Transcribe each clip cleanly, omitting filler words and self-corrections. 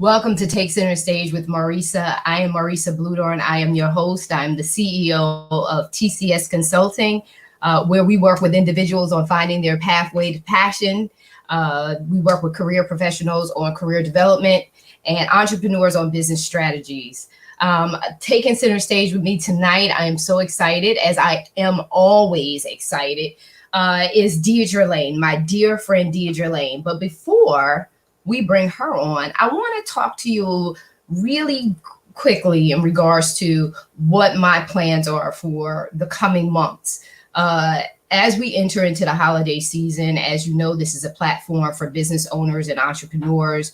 Welcome to Take Center Stage with Marissa. I am Marissa Bludorn. I am your host. I'm the CEO of TCS Consulting, where we work with individuals on finding their pathway to passion. We work with career professionals on career development and entrepreneurs on business strategies. Taking center stage with me tonight, I am so excited, as I am always excited, is Deidre Lang, my dear friend Deidre Lang. But before we bring her on, I want to talk to you really quickly in regards to what my plans are for the coming months. As we enter into the holiday season, as you know, this is a platform for business owners and entrepreneurs.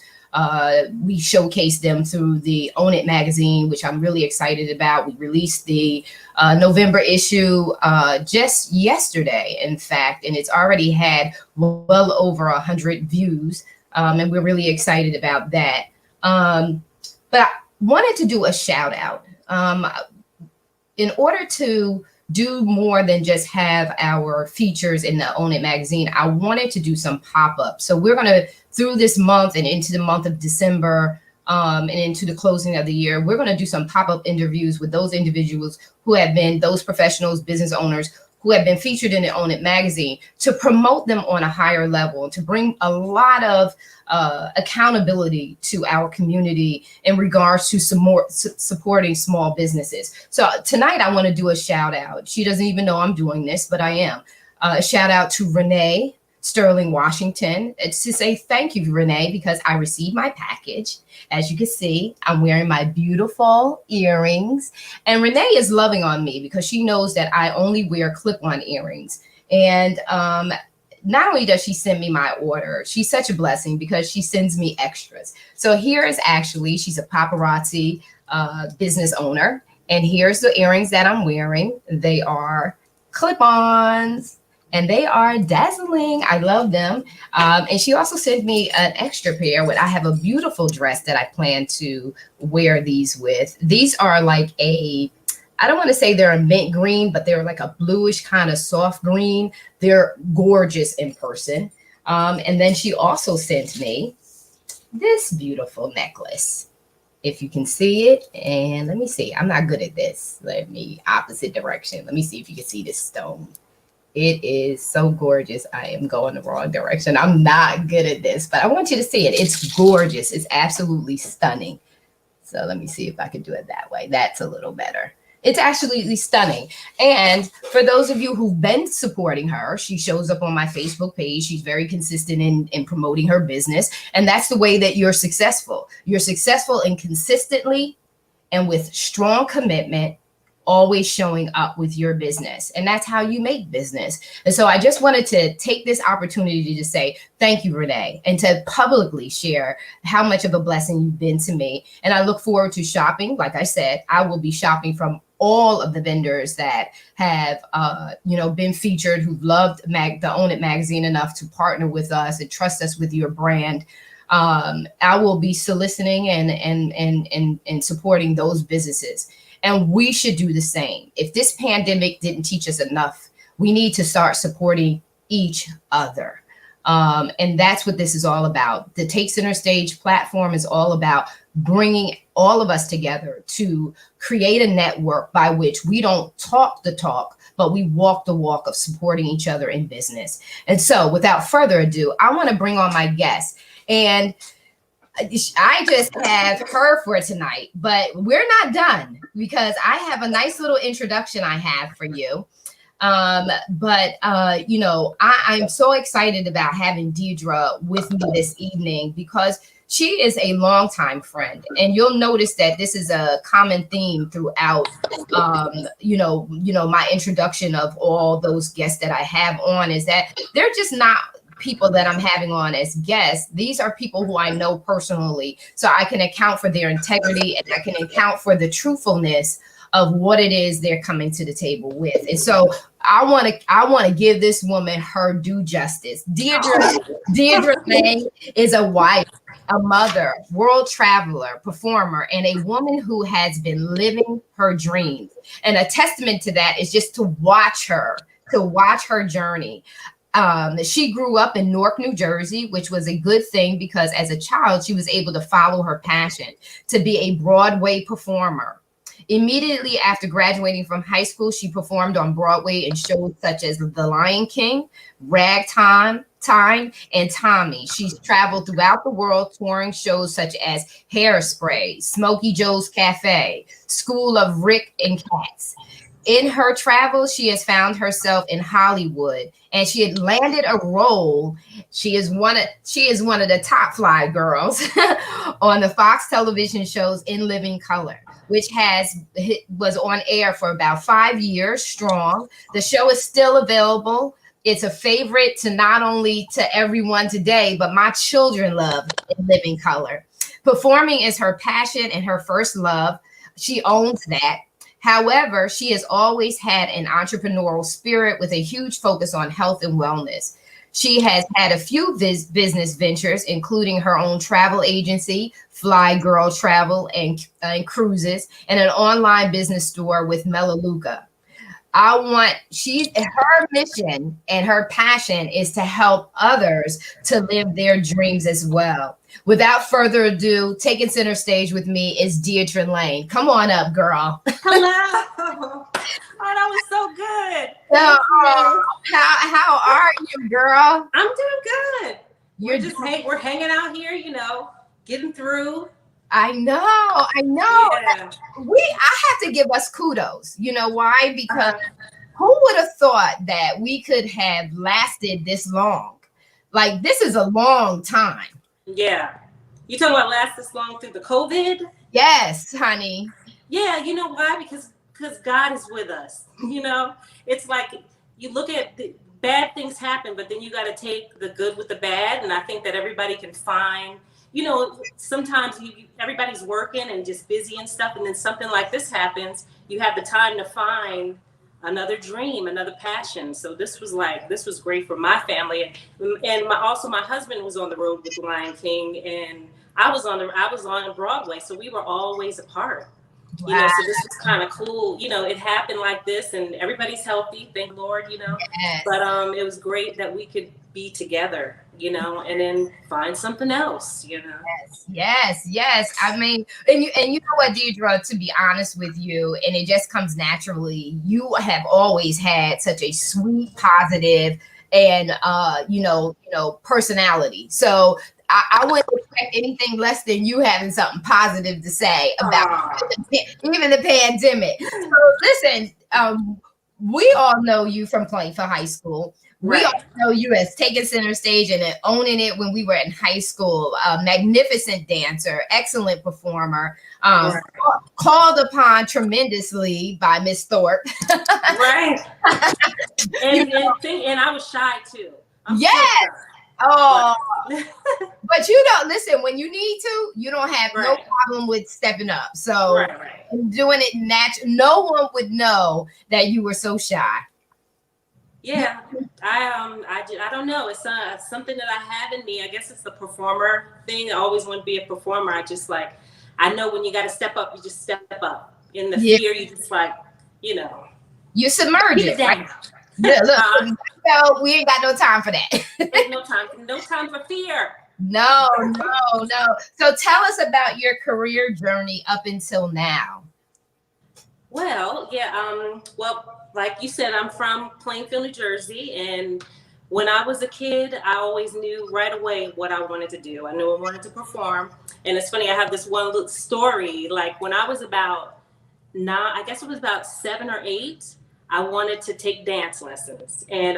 We showcase them through the Own It magazine, which I'm really excited about. We released the November issue just yesterday, in fact, and it's already had well over 100 views. And we're really excited about that. But I wanted to do a shout out. In order to do more than just have our features in the Own It magazine, I wanted to do some pop-ups. So we're going to, through this month and into the month of December and into the closing of the year, we're going to do some pop-up interviews with those individuals who have been, those professionals, business owners who have been featured in the Own It magazine, to promote them on a higher level, to bring a lot of accountability to our community in regards to supporting small businesses. So tonight I want to do a shout out. She doesn't even know I'm doing this, but I am. A shout out to Renee Sterling Washington. It's to say thank you, Renee, because I received my package. As you can see, I'm wearing my beautiful earrings. And Renee is loving on me because she knows that I only wear clip-on earrings. And not only does she send me my order, she's such a blessing because she sends me extras. So here is actually, she's a paparazzi business owner. And here's the earrings that I'm wearing. They are clip-ons. And they are dazzling. I love them. And she also sent me an extra pair. I have a beautiful dress that I plan to wear these with. These are like I don't want to say they're a mint green, but they're like a bluish kind of soft green. They're gorgeous in person. And then she also sent me this beautiful necklace, if you can see it. And let me see. I'm not good at this. Opposite direction. Let me see if you can see this stone. It is so gorgeous. I am going the wrong direction. I'm not good at this, but I want you to see it. It's gorgeous. It's absolutely stunning. So let me see if I can do it that way. That's a little better. It's absolutely stunning. And for those of you who've been supporting her, she shows up on my Facebook page. She's very consistent in promoting her business. And that's the way that you're successful. You're successful in consistently and with strong commitment, always showing up with your business. And that's how you make business. And so I just wanted to take this opportunity to say, thank you, Renee, and to publicly share how much of a blessing you've been to me. And I look forward to shopping. Like I said, I will be shopping from all of the vendors that have, been featured, who've loved the Own It magazine enough to partner with us and trust us with your brand. I will be soliciting and supporting those businesses. And we should do the same. If this pandemic didn't teach us enough, we need to start supporting each other. And that's what this is all about. The Take Center Stage platform is all about bringing all of us together to create a network by which we don't talk the talk, but we walk the walk of supporting each other in business. And so without further ado, I want to bring on my guest. And I just have her for tonight, but we're not done because I have a nice little introduction I have for you. I'm so excited about having Deidre with me this evening because she is a longtime friend, and you'll notice that this is a common theme throughout, my introduction of all those guests that I have on, is that they're just not people that I'm having on as guests. These are people who I know personally, so I can account for their integrity and I can account for the truthfulness of what it is they're coming to the table with. And so I want to give this woman her due justice. Deidre Lang is a wife, a mother, world traveler, performer, and a woman who has been living her dreams. And a testament to that is just to watch her journey. She grew up in Newark, New Jersey, which was a good thing because as a child, she was able to follow her passion to be a Broadway performer. Immediately after graduating from high school, she performed on Broadway in shows such as The Lion King, Ragtime, and Tommy. She's traveled throughout the world touring shows such as Hairspray, Smokey Joe's Cafe, School of Rick and Cats. In her travels, she has found herself in Hollywood, and she had landed a role. She is one of the top fly girls on the Fox television shows In Living Color, which was on air for about 5 years strong. The show is still available. It's a favorite to not only to everyone today, but my children love In Living Color. Performing is her passion and her first love. She owns that. However, she has always had an entrepreneurial spirit with a huge focus on health and wellness. She has had a few business ventures, including her own travel agency, Fly Girl Travel and Cruises, and an online business store with Melaleuca. Her mission and her passion is to help others to live their dreams as well. Without further ado, taking center stage with me is Deidre Lang. Come on up, girl. Hello. Oh, that was so good. So, how are you, girl? I'm doing good. We're hanging out here, getting through. I know. Yeah. I have to give us kudos. You know why? Because who would have thought that we could have lasted this long? Like, this is a long time. Yeah. You talking about last this long through the COVID? Yes, honey. Yeah, you know why? Because God is with us. It's like you look at the bad things happen, but then you got to take the good with the bad. And I think that everybody can find, sometimes everybody's working and just busy and stuff. And then something like this happens, you have the time to find another dream, another passion. So this was great for my family. And my husband was on the road with Lion King, and I was on Broadway. So we were always apart. Wow. So this was kind of cool. It happened like this, and everybody's healthy, thank the Lord, Yes. But it was great that we could be together, and then find something else, Yes. I mean, and you know what, Deidre, to be honest with you, and it just comes naturally, you have always had such a sweet, positive, and personality. So I wouldn't expect anything less than you having something positive to say about even the pandemic. So listen, we all know you from playing for high school. Right. We all know you as taking center stage and owning it when we were in high school. A magnificent dancer, excellent performer, called upon tremendously by Miss Thorpe. Right. And I was shy too. Yes. Oh, but you don't listen when you need to. You don't have no problem with stepping up. So doing it natural. No one would know that you were so shy. Yeah, I don't know. It's something that I have in me. I guess it's the performer thing. I always want to be a performer. I know when you got to step up, you just step up. In the fear, you just you submerge it. Right? Look, we ain't got no time for that. There's no time for fear. No. So tell us about your career journey up until now. Well, like you said, I'm from Plainfield, New Jersey, and when I was a kid, I always knew right away what I wanted to do. I knew I wanted to perform, and it's funny. I have this one little story. Like when I was about 7 or 8. I wanted to take dance lessons, and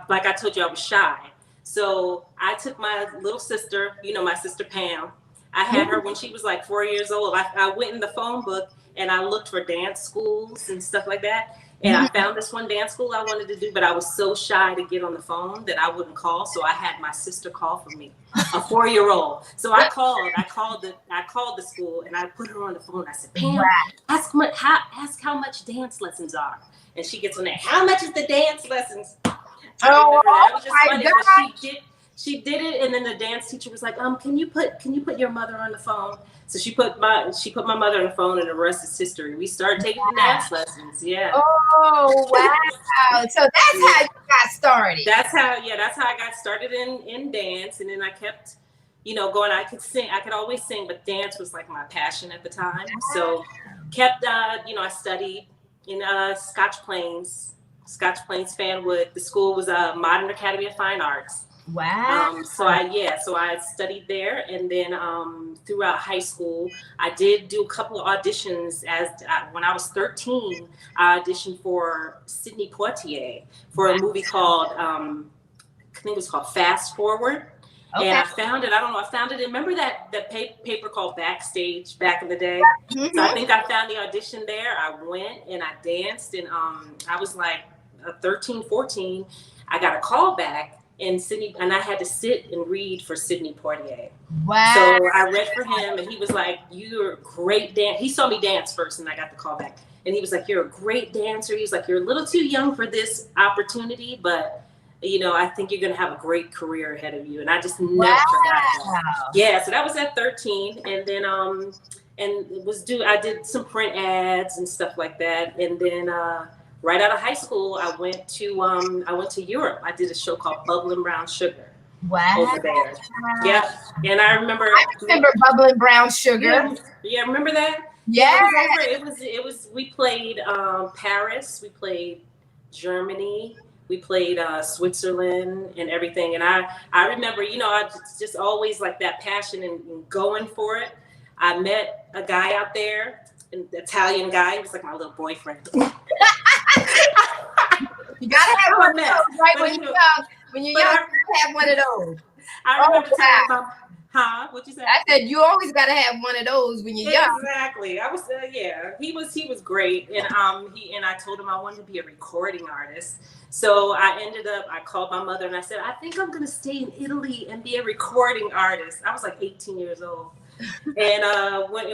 like I told you, I was shy. So I took my little sister, my sister Pam. I had her when she was like 4 years old. I went in the phone book and I looked for dance schools and stuff like that. And I found this one dance school I wanted to do, but I was so shy to get on the phone that I wouldn't call. So I had my sister call for me, a 4-year-old. So I called the school and I put her on the phone. I said, Pam, ask how much dance lessons are. And she gets on there. How much is the dance lessons? Oh that was just funny. she did it, and then the dance teacher was like, can you put your mother on the phone? So she put my mother on the phone, and the rest is history. We started taking dance lessons. Yeah. Oh wow! So that's how you got started. That's how I got started in dance, and then I kept, going. I could sing. I could always sing, but dance was like my passion at the time. So kept, I studied in Scotch Plains, Fanwood. The school was Modern Academy of Fine Arts. Wow. So I studied there, and then throughout high school, I did do a couple of auditions. When I was 13, I auditioned for Sidney Poitier for a movie called, I think it was called Fast Forward. Okay. And I found it. I don't know. I found it. Remember that paper called Backstage back in the day? Mm-hmm. So I think I found the audition there. I went and I danced, and I was like 13, 14. I got a call back. And I had to sit and read for Sidney Poitier. Wow. So I read for him, and he was like, "You're a great dancer." He saw me dance first, and I got the call back. And he was like, "You're a great dancer." He was like, "You're a little too young for this opportunity, but I think you're gonna have a great career ahead of you." And I just never forgot that. Yeah. So that was at 13, and then I did some print ads and stuff like that, and then. Right out of high school, I went to Europe. I did a show called Bubbling Brown Sugar. Wow. Over there. Yeah. And I remember Bubbling Brown Sugar. Yeah, remember that? Yeah. It was we played Paris, we played Germany, we played Switzerland and everything. And I remember, I just always like that passion and going for it. I met a guy out there, an Italian guy. He was like my little boyfriend. You gotta have one of those, right? When you're young, you have one of those. I remember telling him, what'd you say? I said you always gotta have one of those when you're young. Exactly. I was, he was great, and I told him I wanted to be a recording artist. So I called my mother and I said, I think I'm gonna stay in Italy and be a recording artist. I was like 18 years old. And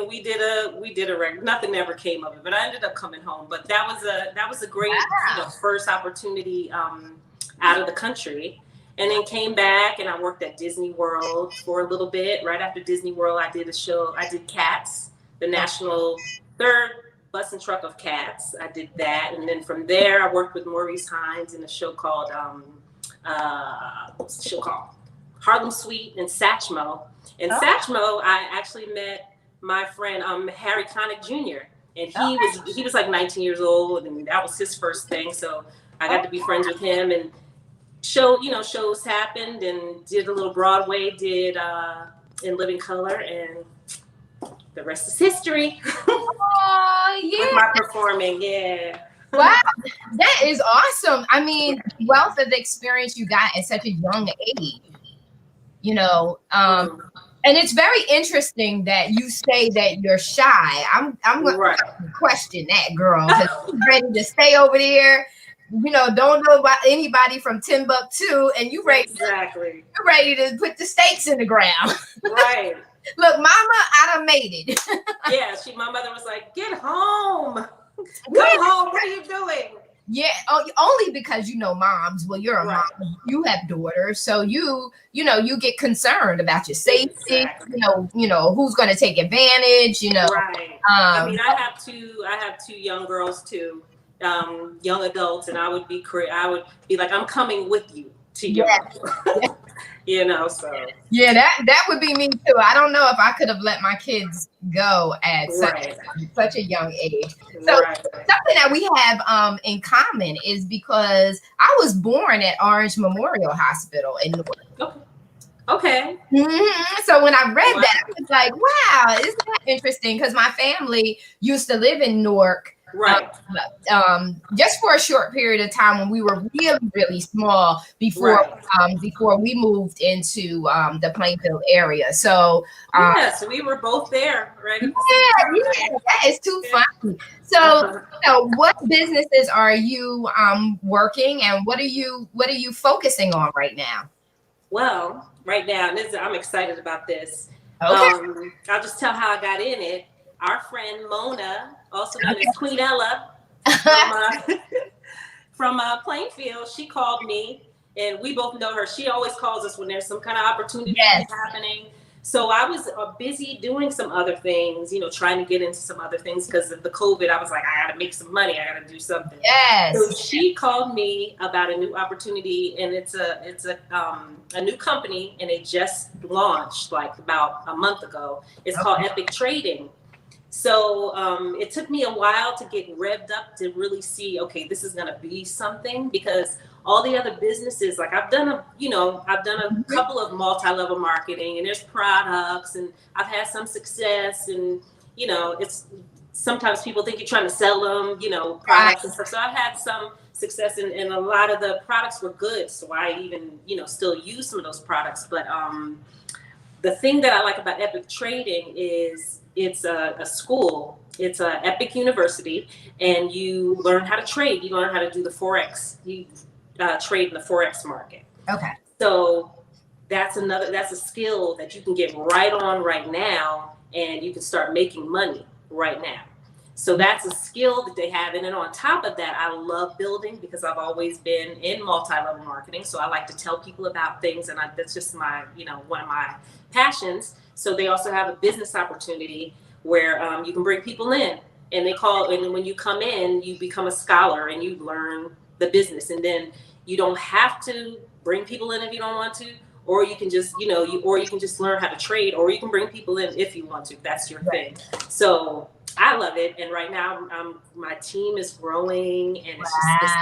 we did a record. Nothing ever came of it, but I ended up coming home. But that was a great first opportunity out of the country, and then came back and I worked at Disney World for a little bit. Right after Disney World, I did a show. I did Cats, the national third bus and truck of Cats. I did that, and then from there I worked with Maurice Hines in a show called what's the show called? Harlem Suite and Satchmo. And Satchmo, I actually met my friend Harry Connick Jr. And he was like 19 years old, and that was his first thing. So I got to be friends with him, and shows happened, and did a little Broadway, did In Living Color, and the rest is history. Oh, yeah. With my performing, yeah. Wow, that is awesome. I mean, wealth of experience you got at such a young age. And it's very interesting that you say that you're shy. I'm going to question that, girl, because you're ready to stay over there. Don't know about anybody from Timbuktu, and you're ready to put the stakes in the ground. Right. Look, Mama, I done made it. Yeah, my mother was like, "Get home, come home. What are you doing?" Yeah, only because moms. Well, you're a mom. You have daughters, so you get concerned about your safety. Exactly. Who's going to take advantage. Right. I mean, I have two young girls too, young adults, and I would be like, I'm coming with you to Europe. So yeah, that would be me too. I don't know if I could have let my kids go at such a young age. So something that we have in common is because I was born at Orange Memorial Hospital in Newark. Okay. Mm-hmm. So when I read that, I was like, wow, isn't that interesting? Because my family used to live in Newark. Right. Just for a short period of time when we were really, really small before we moved into the Plainfield area. So so we were both there, right? Yeah, that is too funny. So what businesses are you working, and what are you focusing on right now? Well, right now, I'm excited about this. Okay. I'll just tell how I got in it. Our friend Mona, also known as Queen Ella, from Plainfield, she called me And we both know her. She always calls us when there's some kind of opportunity happening. So I was busy doing some other things, you know, trying to get into some other things because of the COVID. I was like, I got to make some money. I got to do something. Yes. So she called me about a new opportunity, and it's a new company, and it just launched like about a month ago. It's called Epic Trading. So it took me a while to get revved up to really see, okay, this is going to be something, because all the other businesses, like I've done a couple of multi-level marketing, and there's products, and I've had some success, and, you know, it's sometimes people think you're trying to sell them, you know, products and stuff. So I've had some success, and a lot of the products were good. So I even, you know, still use some of those products. But the thing that I like about Epic Trading is it's a school. It's a Epic University, and you learn how to trade. You learn how to do the Forex. You trade in the Forex market. Okay. So that's a skill that you can get right on right now, and you can start making money right now. So that's a skill that they have. And then on top of that, I love building, because I've always been in multi-level marketing. So I like to tell people about things, and that's just my, you know, one of my passions. So they also have a business opportunity where you can bring people in, and and when you come in, you become a scholar and you learn the business. And then you don't have to bring people in if you don't want to, or you can just, you know, you can just learn how to trade, or you can bring people in if you want to. That's your thing. So I love it. And right now my team is growing, and it's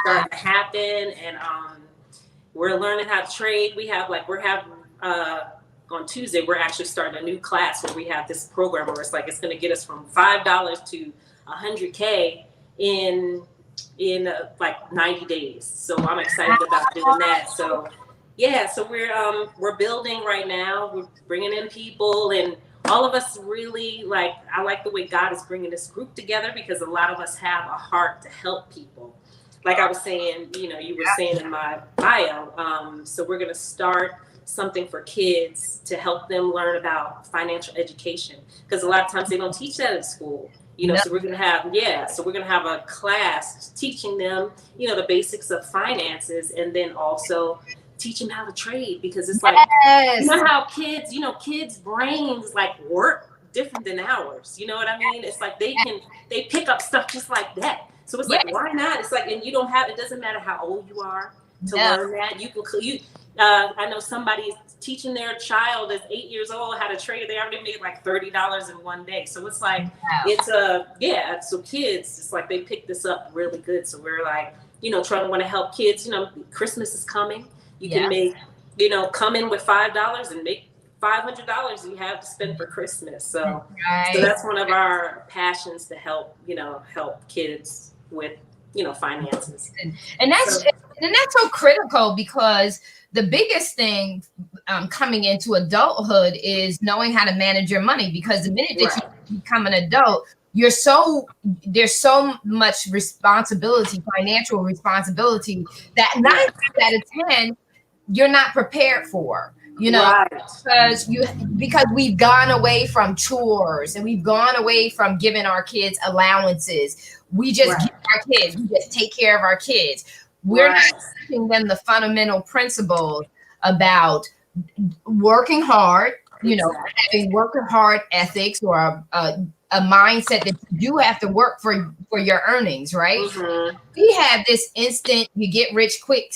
starting to happen. And we're learning how to trade. On Tuesday, we're actually starting a new class where we have this program where it's going to get us from $5 to $100K in like 90 days. So I'm excited about doing that. So yeah, so we're building right now. We're bringing in people, and all of us really I like the way God is bringing this group together, because a lot of us have a heart to help people. Like I was saying, you know, you were saying in my bio. So we're going to start something for kids to help them learn about financial education, because a lot of times they don't teach that at school. You know, so we're going to have a class teaching them, you know, the basics of finances, and then also teach them how to trade, because it's like, you know how kids' brains work different than ours. You know what I mean? It's like they pick up stuff just like that. So it's like, why not? It's like, and it doesn't matter how old you are to learn that. I know somebody is teaching their child that's 8 years old how to trade. They already made like $30 in one day. So it's like, so kids, it's like they pick this up really good. So we're like, you know, trying to want to help kids. You know, Christmas is coming. You can make, you know, come in with $5 and make $500 you have to spend for Christmas. So that's one of our passions, to help kids with, you know, finances. And that's so critical, because the biggest thing coming into adulthood is knowing how to manage your money, because the minute that you become an adult, there's so much responsibility, financial responsibility, that 9 times out of 10 you're not prepared for. You know, because we've gone away from chores, and we've gone away from giving our kids allowances. We just give our kids, we just take care of our kids. We're not teaching them the fundamental principles about working hard, you know, having working hard ethics, or a mindset that you do have to work for your earnings, right? We have this instant, you get rich quick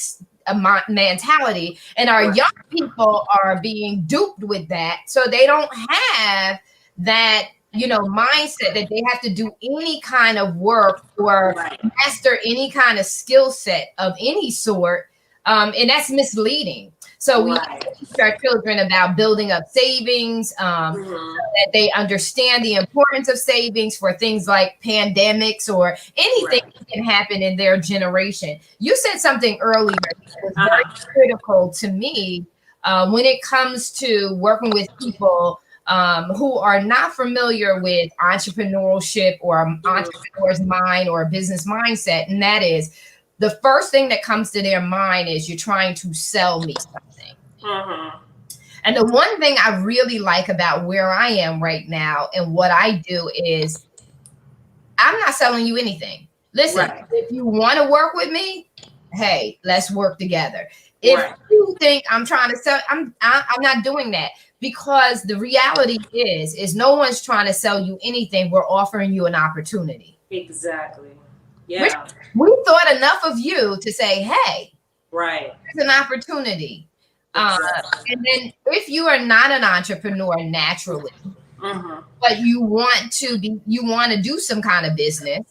mentality, and our young people are being duped with that. So they don't have that, you know, mindset that they have to do any kind of work or master any kind of skill set of any sort. And that's misleading. So we teach our children about building up savings, so that they understand the importance of savings for things like pandemics or anything that can happen in their generation. You said something earlier that was very critical to me when it comes to working with people who are not familiar with entrepreneurship or entrepreneur's mind or a business mindset. And that is, the first thing that comes to their mind is, you're trying to sell me something. And the one thing I really like about where I am right now and what I do is, I'm not selling you anything. Listen, if you want to work with me, hey, let's work together. If Right. you think I'm trying to sell, I'm not doing that, because the reality is no one's trying to sell you anything. We're offering you an opportunity. Exactly. Which Yeah. we thought enough of you to say, hey, Right. there's an opportunity. Exactly. And then if you are not an entrepreneur naturally, Mm-hmm. but you want to do some kind of business,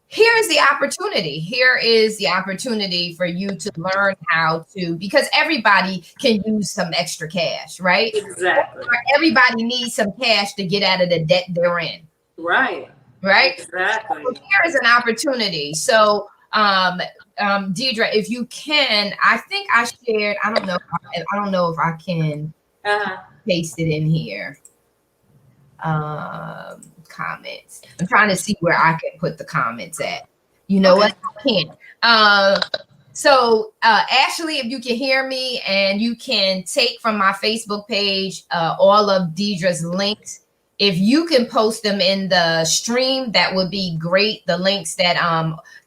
here is the opportunity. Here is the opportunity for you to learn how to, because everybody can use some extra cash, right? Exactly. Everybody needs some cash to get out of the debt they're in, Right. right? Exactly. So here is an opportunity. So, Deidre, if you can, I think I shared. I don't know. I don't know if I can Uh-huh. paste it in here. Comments. I'm trying to see where I can put the comments at. You know Okay. what? I can't. So Ashley, if you can hear me, and you can take from my Facebook page all of Deidre's links. If you can post them in the stream, that would be great. The links that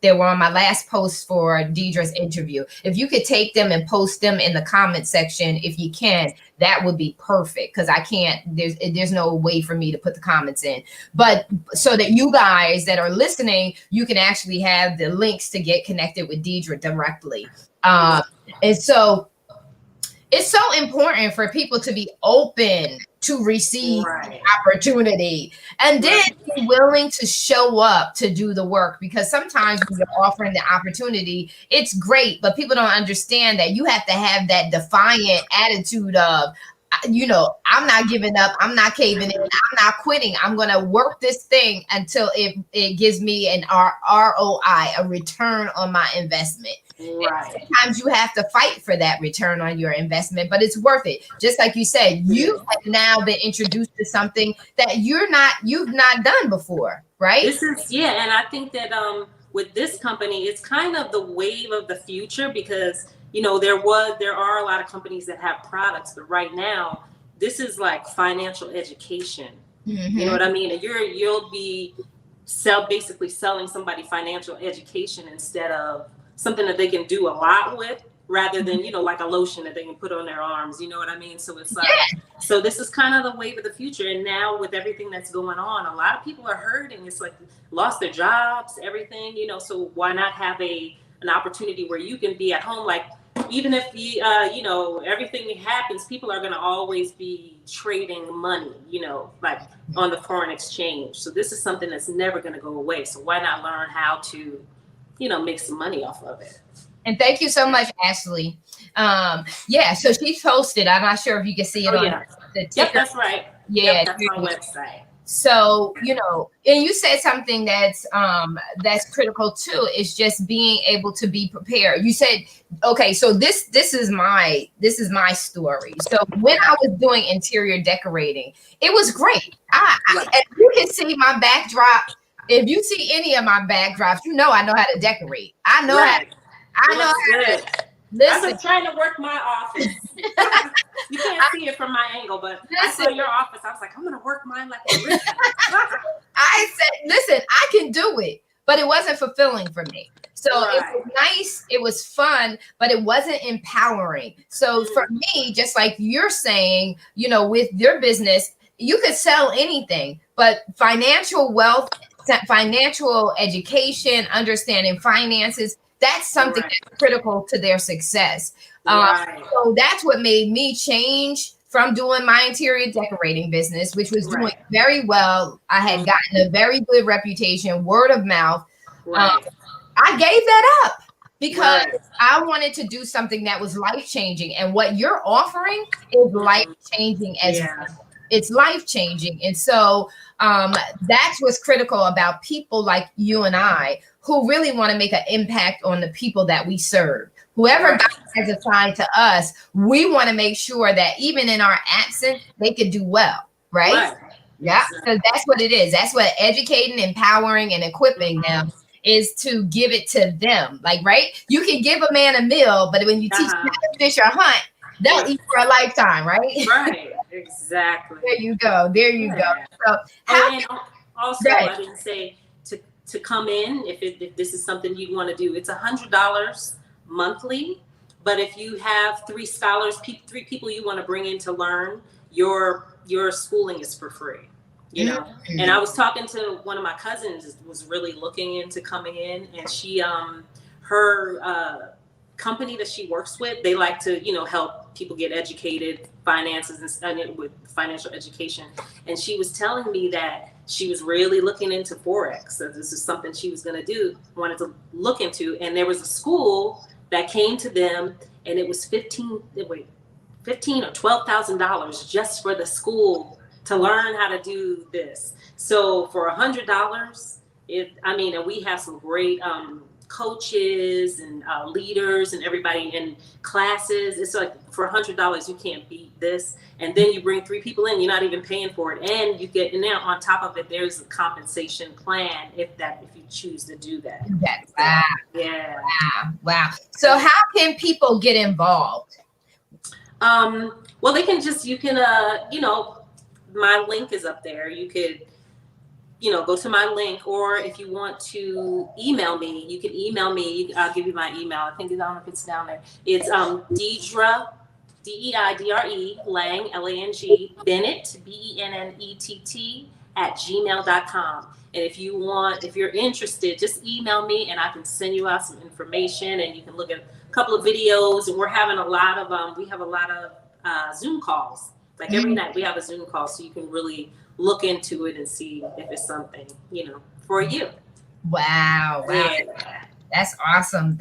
were on my last post for Deidre's interview. If you could take them and post them in the comment section, if you can, that would be perfect, because I can't. There's no way for me to put the comments in, but so that you guys that are listening, you can actually have the links to get connected with Deidre directly. And so it's so important for people to be open to receive Right. opportunity, and then be willing to show up to do the work, because sometimes when you're offering the opportunity, it's great, but people don't understand that you have to have that defiant attitude of, I'm not giving up, I'm not caving in, I'm not quitting, I'm going to work this thing until it gives me an ROI, a return on my investment. Right. Sometimes you have to fight for that return on your investment, but it's worth it. Just like you said, you have now been introduced to something that you've not done before, right? And I think that with this company, it's kind of the wave of the future, because there are a lot of companies that have products, but right now this is like financial education. Mm-hmm. You know what I mean? And you'll be basically selling somebody financial education instead of something that they can do a lot with, rather than, like a lotion that they can put on their arms. You know what I mean? So it's like, so this is kind of the wave of the future. And now with everything that's going on, a lot of people are hurting. It's like lost their jobs, everything, so why not have an opportunity where you can be at home? Like, even if everything happens, people are going to always be trading money, like on the foreign exchange. So this is something that's never going to go away. So why not learn how to, make some money off of it? And thank you so much, Ashley. So she posted. I'm not sure if you can see it on the ticker. Yep, that's right. Yeah, yep, that's my website. So, and you said something that's critical too, is just being able to be prepared. You said, okay, so this is my story. So when I was doing interior decorating, it was great. And you can see my backdrop. If you see any of my backdrops, I know how to decorate. I know how to. Listen. I'm just trying to work my office. You can't see it from my angle, but I saw your office. I was like, I'm going to work mine like Marissa. I said, listen, I can do it, but it wasn't fulfilling for me. So It was nice, it was fun, but it wasn't empowering. So for me, just like you're saying, with your business, you could sell anything, but financial wealth, financial education, understanding finances, that's something that's critical to their success. So that's what made me change from doing my interior decorating business, which was doing very well. I had gotten a very good reputation, word of mouth. I gave that up because I wanted to do something that was life-changing. And what you're offering is life-changing as well. It's life-changing. And so that's what's critical about people like you and I, who really want to make an impact on the people that we serve. Whoever God has assigned to us, we want to make sure that even in our absence, they could do well, right? Yeah, so that's what it is. That's what educating, empowering, and equipping them is, to give it to them. Like, you can give a man a meal, but when you teach them how to fish or hunt, they'll eat for a lifetime, right? Right, exactly. There you go. So, also, I didn't say to come in if this is something you want to do. It's $100 monthly, But if you have three scholars, three people you want to bring in to learn, your schooling is for free. You know, and I was talking to one of my cousins was really looking into coming in, and she, her company that she works with, they like to, you know, help people get educated, finances and studying with financial education. And she was telling me that she was really looking into Forex. So this is something she was going to wanted to look into. And there was a school that came to them, and it was $15 or $12,000 just for the school to learn how to do this. So for $100, and we have some great coaches and leaders and everybody in classes. It's like for $100, you can't beat this. And then you bring three people in, you're not even paying for it. And you get, and then on top of it, there's a compensation plan if you choose to do that. Wow. Yeah. Wow. So how can people get involved? Well, you can, my link is up there. You could, go to my link, or if you want to email me, you can email me. I'll give you my email. I don't know if it's down there. It's Deidre, Deidre Lang, Lang, Bennett, BENNETT @gmail.com. And if you're interested, just email me and I can send you out some information, and you can look at a couple of videos. And we're having a lot of Zoom calls. Like every night we have a Zoom call, so you can really look into it and see if it's something, for you. Wow. Yeah. That's awesome.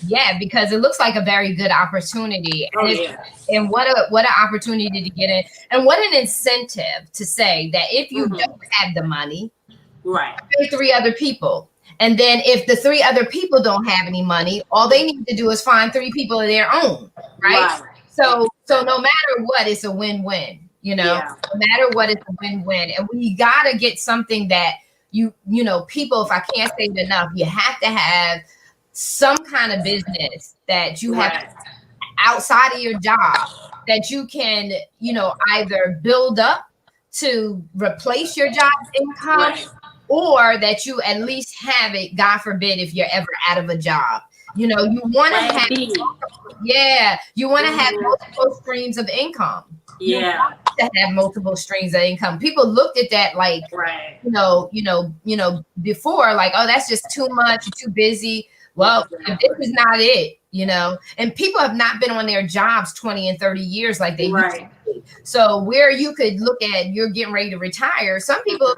Yeah, because it looks like a very good opportunity. And what an opportunity to get in, and what an incentive to say that if you don't have the money, right, pay three other people. And then if the three other people don't have any money, all they need to do is find three people of their own, right? So no matter what, it's a win-win, No matter what, it's a win-win. And we got to get something that people, if I can't say it enough, you have to have some kind of business that you have outside of your job that you can, either build up to replace your job's income, or that you at least have it, God forbid, if you're ever out of a job. You want to have, you want to have multiple streams of income. Yeah. To have multiple streams of income. People looked at that like, before, like, oh, that's just too much, you're too busy. Well, this is not it, and people have not been on their jobs 20 and 30 years like they used to be. So where you could look at, you're getting ready to retire. Some people,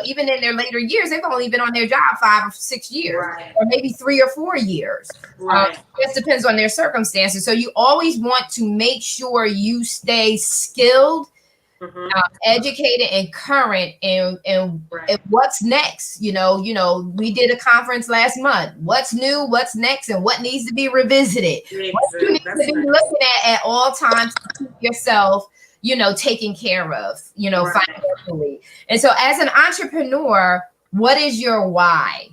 even in their later years, they've only been on their job 5 or 6 years, or maybe 3 or 4 years. It just depends on their circumstances. So you always want to make sure you stay skilled, educated and current, and what's next. We did a conference last month. What's new, what's next, and what needs to be revisited. What you need to be looking at all times to keep yourself, taken care of, financially. And so as an entrepreneur, what is your why?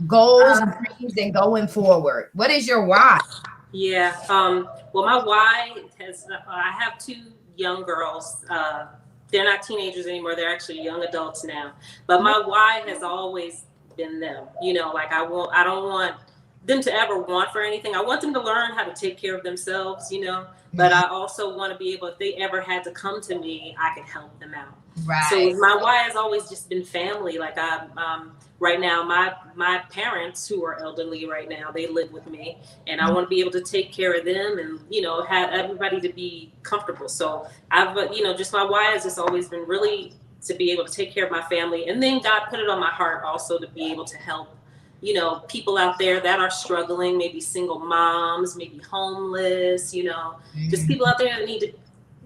Goals, dreams, and going forward. What is your why? Yeah. Well, my why I have 2 young girls. They're not teenagers anymore. They're actually young adults now. But my why has always been them. Like I don't want them to ever want for anything. I want them to learn how to take care of themselves, but I also want to be able, if they ever had to come to me, I could help them out. Right. So my why has always just been family. Like right now, my parents, who are elderly right now, they live with me, and I want to be able to take care of them and, have everybody to be comfortable. So I've, just my why has just always been really to be able to take care of my family. And then God put it on my heart also to be able to help, people out there that are struggling, maybe single moms, maybe homeless, just people out there that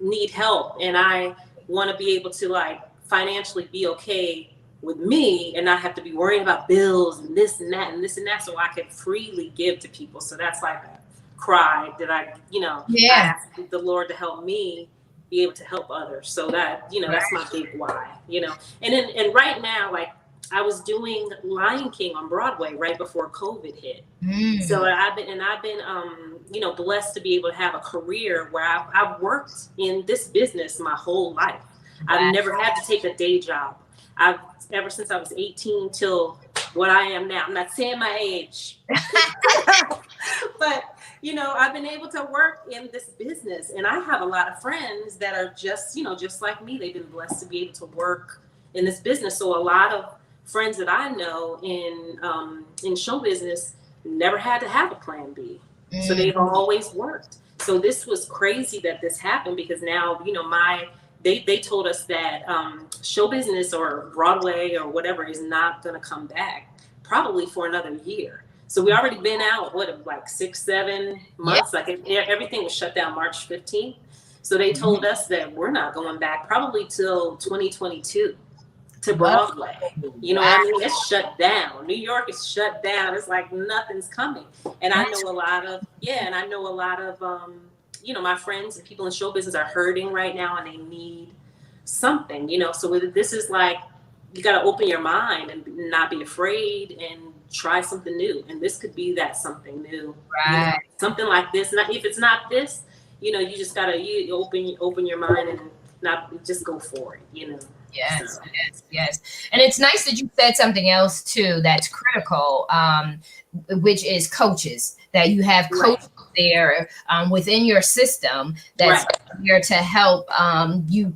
need help. And I want to be able to financially be okay with me and not have to be worrying about bills and this and that and this and that, so I can freely give to people. So that's like a cry that I ask the Lord to help me be able to help others. So that, that's my big why, and right now, I was doing Lion King on Broadway right before COVID hit. So I've been blessed to be able to have a career where I've worked in this business my whole life. I've never had to take a day job. Ever since I was 18 till what I am now. I'm not saying my age. But I've been able to work in this business, and I have a lot of friends that are just like me. They've been blessed to be able to work in this business. So a lot of friends that I know in show business never had to have a plan B. So they've always worked. So this was crazy that this happened, because now they told us that show business or Broadway or whatever is not going to come back probably for another year. So we already been out, like 6-7 months, like everything was shut down March 15th. So they told us that we're not going back probably till 2022 to Broadway. You know what I mean? It's shut down. New York is shut down. It's like nothing's coming. And I know a lot of, my friends and people in show business are hurting right now, and they need something, so this is like, you got to open your mind and not be afraid and try something new. And this could be that something new, right? Something like this. If it's not this, you just got to open your mind and not just go for it, Yes, so. Yes. And it's nice that you said something else too that's critical, which is coaches, that you have coaches there within your system that's here to help you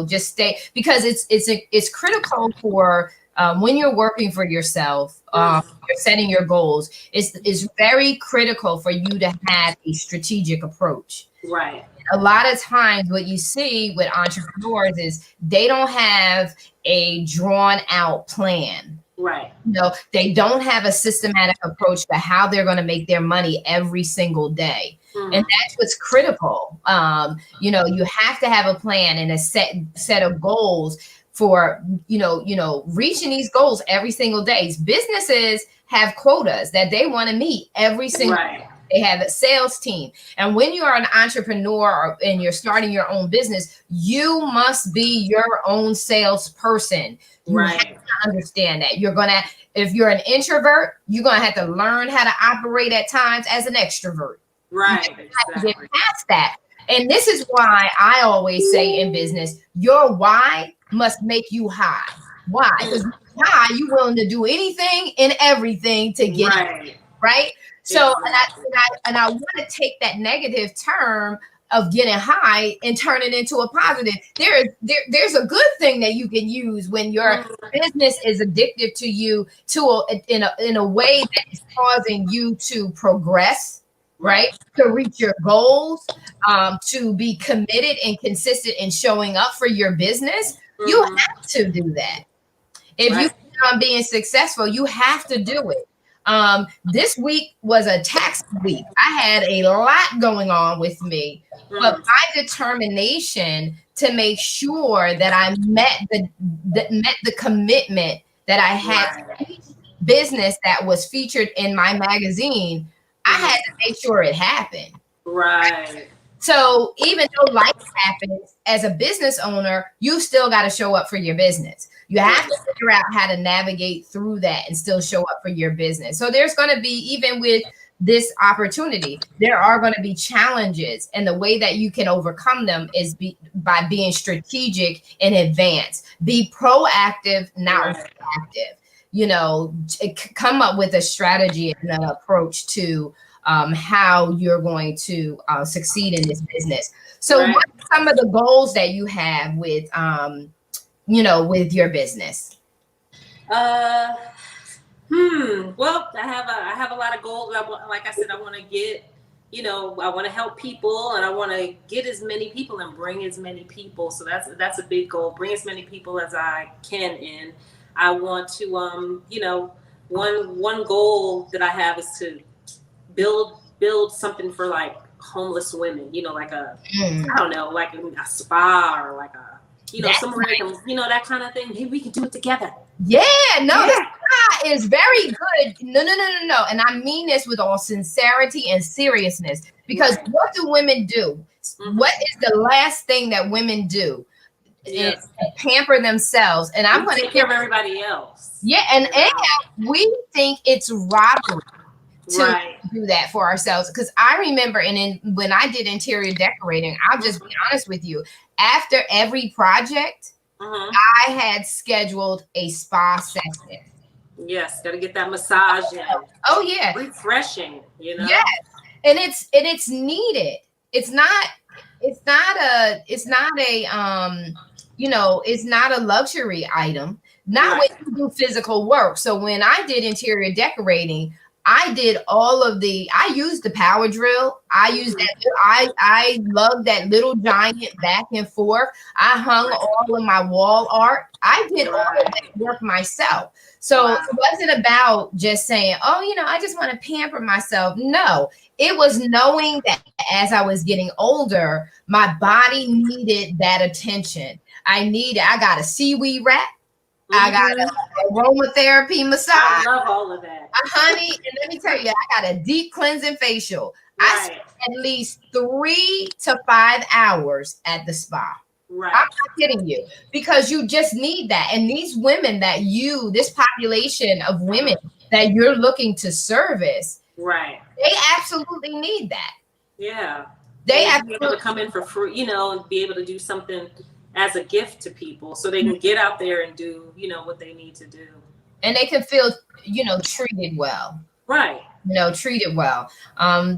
just stay, because it's critical for when you're working for yourself, you're setting your goals. It's very critical for you to have a strategic approach. Right. A lot of times what you see with entrepreneurs is they don't have a drawn out plan. Right. They don't have a systematic approach to how they're going to make their money every single day. And that's what's critical. You have to have a plan and a set of goals for, reaching these goals every single day. Businesses have quotas that they want to meet every single day. They have a sales team. And when you are an entrepreneur and you're starting your own business, you must be your own salesperson. You have to understand that. If you're an introvert, you're going to have to learn how to operate at times as an extrovert. Right. You have to get past that. And this is why I always say in business, your why must make you high. Why? Because high, you're willing to do anything and everything to get it. Right? So, and I want to take that negative term of getting high and turn it into a positive. There's a good thing that you can use when your business is addictive to you in a way that is causing you to progress, right? To reach your goals, to be committed and consistent in showing up for your business. You have to do that. If you plan on being successful, you have to do it. This week was a tax week. I had a lot going on with me, but my determination to make sure that I met the commitment that I had to each business that was featured in my magazine, I had to make sure it happened. Right. So even though life happens, as a business owner, you still got to show up for your business. You have to figure out how to navigate through that and still show up for your business. So there's going to be, even with this opportunity, there are going to be challenges. And the way that you can overcome them is by being strategic in advance. Be proactive, not reactive. Come up with a strategy and an approach to how you're going to succeed in this business. So what are some of the goals that you have with with your business? Well, I have a lot of goals. Like I said, I want to get, I want to help people, and I want to get as many people and bring as many people. So that's a big goal. Bring as many people as I can in. I want to, one goal that I have is to build something for like homeless women. Like I don't know, like a spa or like a. Somewhere, that kind of thing. Maybe we can do it together. Yeah, this is very good. No. And I mean this with all sincerity and seriousness, because what do women do? What is the last thing that women do? Is pamper themselves. And I'm going to take care of everybody else. Yeah, and we think it's robbery to do that for ourselves. Because I remember, when I did interior decorating, I'll just be honest with you. After every project, I had scheduled a spa session. Yes, gotta get that massage in. Oh yeah. Refreshing, you know? Yes. And it's needed. It's not it's not a luxury item. Not Right. when you do physical work. So when I did interior decorating, I used the power drill. I used that. I love that little giant back and forth. I hung all of my wall art. I did all of that work myself. So it wasn't about just saying, oh, I just want to pamper myself. No, it was knowing that as I was getting older, my body needed that attention. I got a seaweed wrap. I got a aromatherapy massage. I love all of that. Honey, and let me tell you, I got a deep cleansing facial. I spent at least 3 to 5 hours at the spa. Right. I'm not kidding you, because you just need that. And these women this population of women that you're looking to service, right, they absolutely need that. Yeah. They have to be able to come in for free, and be able to do something as a gift to people so they can get out there and do, what they need to do. And they can feel, treated well. Right. Treated well.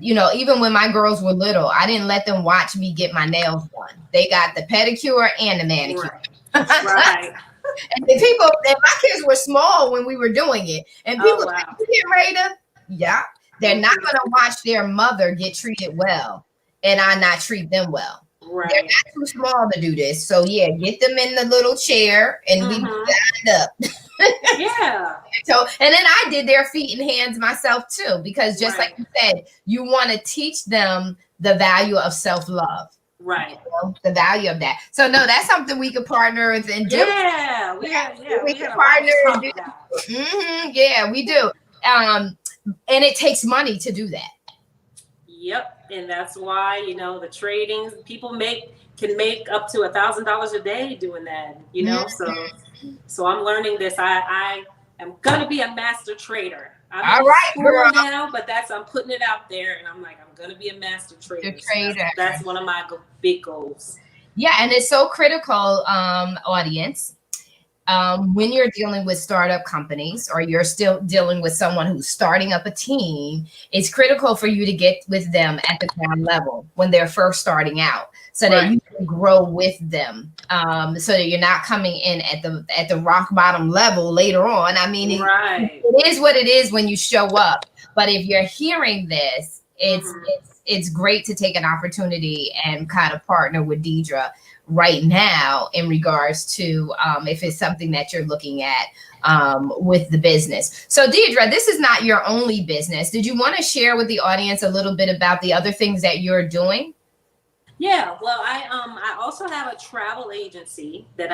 Even when my girls were little, I didn't let them watch me get my nails done. They got the pedicure and the manicure. Right. And my kids were small when we were doing it. And people think, you getting ready to? Yeah. They're not going to watch their mother get treated well and I not treat them well. Right. They're not too small to do this. So yeah, get them in the little chair and we stand up. Yeah. So, and then I did their feet and hands myself too, because just like you said, you want to teach them the value of self-love. Right. The value of that. So no, that's something we could partner with and do. Yeah, we can partner and do. Yeah, we do. And it takes money to do that. Yep. And that's why, the trading people can make up to $1,000 a day doing that, So I'm learning this. I am gonna be a master trader. I'm all right, girl. Now, but I'm putting it out there, and I'm gonna be a master trader. So that's one of my big goals. Yeah, and it's so critical, audience. When you're dealing with startup companies or you're still dealing with someone who's starting up a team, it's critical for you to get with them at the ground level when they're first starting out, so that you can grow with them, so that you're not coming in at the rock bottom level later on. I mean, it is what it is when you show up. But if you're hearing this, it's great to take an opportunity and kind of partner with Deidre right now in regards to if it's something that you're looking at with the business. So Deidre, this is not your only business. Did you want to share with the audience a little bit about the other things that you're doing? Yeah, well, I also have a travel agency that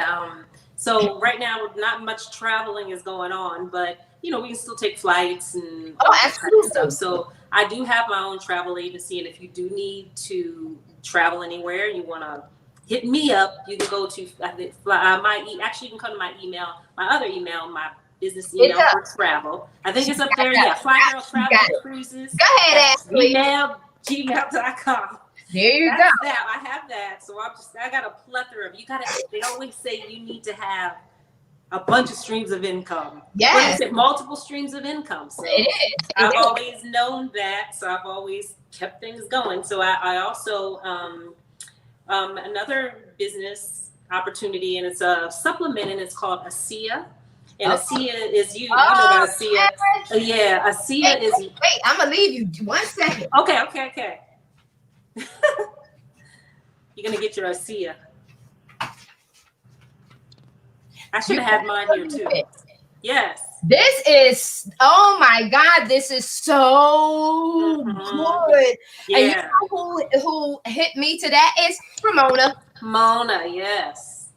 so right now not much traveling is going on, but we can still take flights and absolutely stuff. So I do have my own travel agency, and if you do need to travel anywhere, you want to hit me up, you can go to actually you can come to my email, my other email, my business email for travel. I think it's up there. Yeah, Fly Girl Travel and Cruises. Go ahead, Ashley. gmail.com. There you go. I have that. So I got a plethora of they always say you need to have a bunch of streams of income. Yes. Multiple streams of income. So it is. I've always known that. So I've always kept things going. So I also another business opportunity, and it's a supplement, and it's called ASEA. And ASEA is you know about ASEA. Yeah, ASEA is. Wait, I'm gonna leave you 1 second. Okay. You're gonna get your ASEA. I should have had mine here too. Yes. This is, oh my God, this is so good. Yeah. And you know who hit me to that is Ramona. Mona, yes.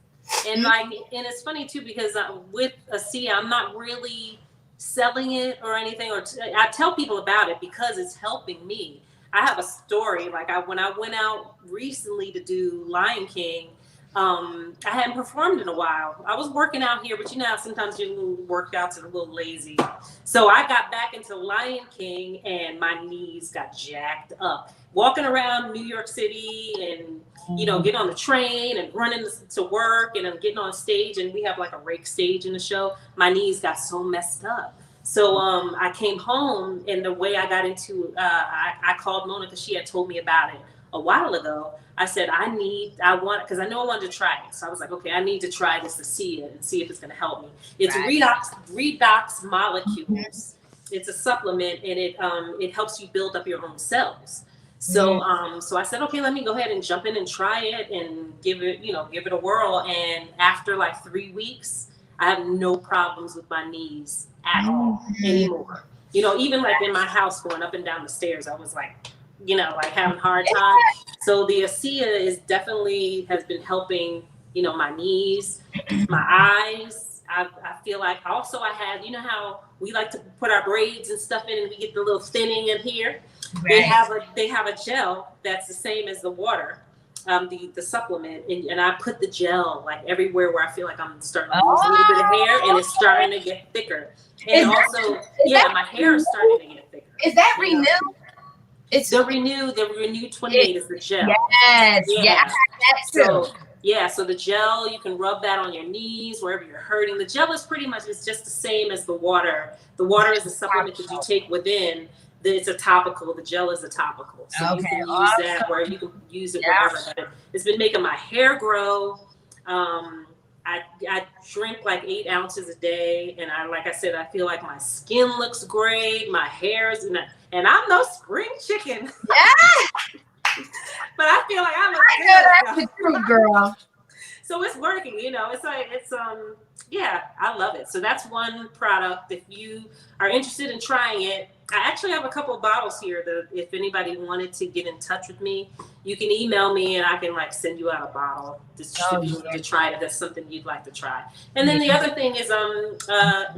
And and it's funny too, because with ASEA, I'm not really selling it or anything, I tell people about it because it's helping me. I have a story, when I went out recently to do Lion King, I hadn't performed in a while. I was working out here, but you know how sometimes your little workouts are a little lazy. So I got back into Lion King and my knees got jacked up. Walking around New York City and, you know, getting on the train and running to work and I'm getting on stage, and we have like a rake stage in the show. My knees got so messed up. So I came home, and the way I got into, I called Mona because she had told me about it a while ago. I said, because I know I wanted to try it. So I was like, okay, I need to try this to see it and see if it's going to help me. It's redox molecules. It's a supplement, and it helps you build up your own cells. So so I said, okay, let me go ahead and jump in and try it and give it a whirl. And after like 3 weeks, I have no problems with my knees at all anymore. You know, even like in my house going up and down the stairs, I was like, you know, like having a hard time. So the ASEA has been helping, you know, my knees, my eyes. I feel like also I had, you know how we like to put our braids and stuff in and we get the little thinning in here. Right. They have a gel that's the same as the water, the supplement, and I put the gel like everywhere where I feel like I'm starting to lose a little bit of hair, and it's starting to get thicker. And also, my hair is starting to get thicker. Is that Renew? It's the Renew 28 is the gel. Yes, yeah. That's true. So the gel, you can rub that on your knees, wherever you're hurting. The gel is pretty much, it's just the same as the water. The water is a supplement that you take within. It's a topical. The gel is a topical. So you can use that, or you can use it wherever. It's been making my hair grow. I drink like 8 ounces a day, and like I said, I feel like my skin looks great. My hair is, and I'm no spring chicken. Yeah. But I feel like I look good. That's the truth, girl. So it's working, you know. I love it. So that's one product. If you are interested in trying it, I actually have a couple of bottles here that if anybody wanted to get in touch with me, you can email me and I can like send you out a bottle to try it if that's something you'd like to try. And then the other thing is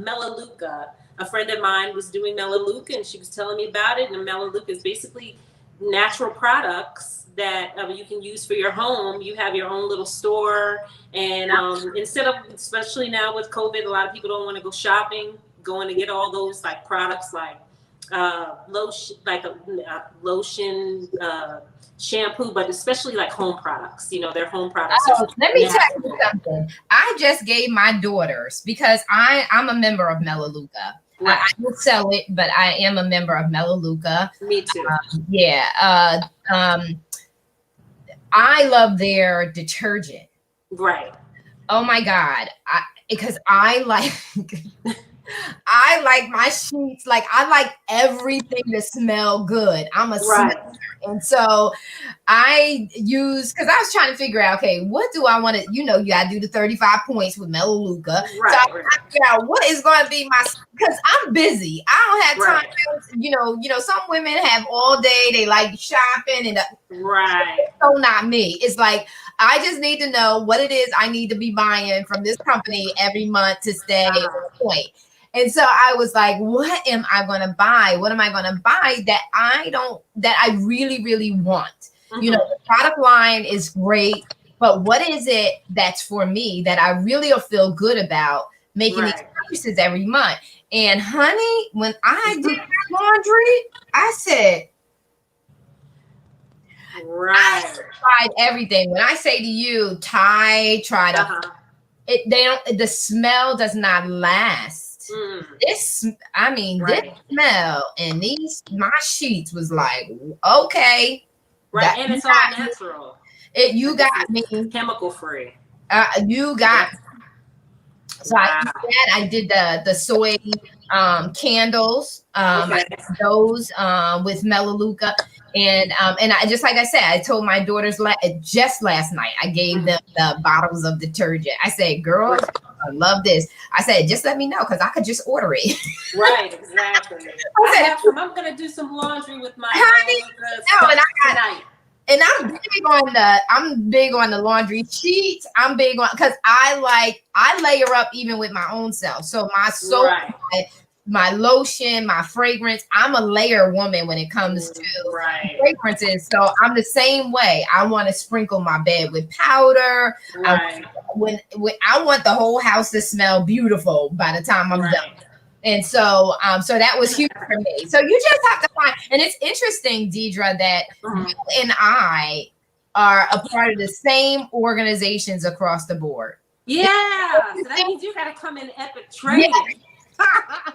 Melaleuca. A friend of mine was doing Melaleuca and she was telling me about it. And Melaleuca is basically natural products that you can use for your home. You have your own little store, and instead of, especially now with COVID, a lot of people don't want to go shopping, going to get all those like products like lotion, shampoo, but especially like home products. You know, their home products. Let me tell you something. I just gave my daughters, because I'm a member of Melaleuca. Right. I will sell it, but I am a member of Melaleuca. Me too. I love their detergent. Right. Oh my God. Because I like I like my sheets, like I like everything to smell good. I'm a smeller. And so I use, because I was trying to figure out, okay, what do I want to, you gotta do the 35 points with Melaleuca. Right, so I figure out what is going to be because I'm busy. I don't have time. Some women have all day. They like shopping and so not me. It's like, I just need to know what it is I need to be buying from this company every month to stay on point. And so I was like, what am I going to buy? What am I going to buy that I really, really want? Mm-hmm. The product line is great, but what is it that's for me that I really feel good about making these purchases every month? And honey, when I did my laundry, I said, I tried everything. When I say to you, Tide, try to, the smell does not last. This smell and my sheets was like, okay. Right, and it's all natural. You got me. Chemical free. You got me. So I did the soy candles, those with Melaleuca. And I, just like I said, I told my daughters just last night, I gave them the bottles of detergent. I said, girls, I love this. I said, just let me know, because I could just order it. Right, exactly. I'm going to do some laundry with my tonight. And I'm big on the laundry sheets. I'm big on, because I layer up even with my own self. So my soap, my lotion, my fragrance. I'm a layer woman when it comes to fragrances. So I'm the same way. I want to sprinkle my bed with powder. Right. I want the whole house to smell beautiful by the time I'm done. And so, so that was huge for me. So you just have to find, and it's interesting, Deidre, that you and I are a part of the same organizations across the board. Yeah. So that means you got to come in epic training. Yeah.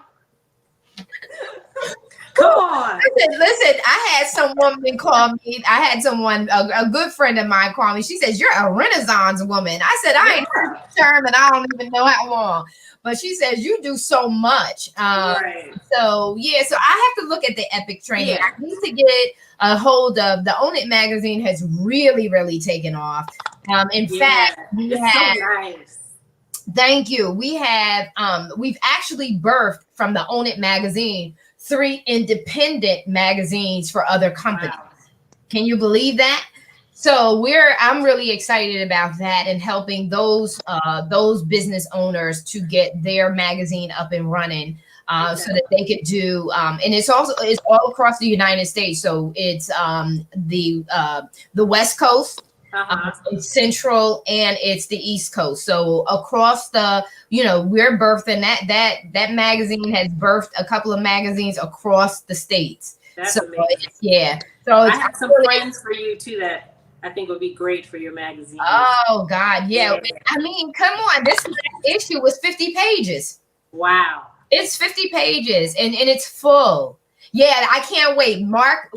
Come on. Listen, I had some woman call me. I had someone, a good friend of mine call me. She says, "You're a Renaissance woman." I said, "I ain't heard the term and I don't even know how long." But she says, "You do so much." So, yeah, so I have to look at the epic training. Yeah. I need to get a hold of the Own It magazine has really, really taken off. In fact, we have. So nice. Thank you. We have, we've actually birthed from the Own It magazine 3 independent magazines for other companies. Wow. Can you believe that? So I'm really excited about that and helping those business owners to get their magazine up and running so that they could do, and it's all across the United States. So it's the West Coast. It's Central and it's the East Coast. So across the, we're birthing that magazine has birthed a couple of magazines across the states. That's so amazing. Yeah. So I have some friends for you too that I think would be great for your magazine. Oh God, yeah. I mean, come on. This issue was 50 pages. Wow. It's 50 pages and it's full. Yeah, I can't wait. Mark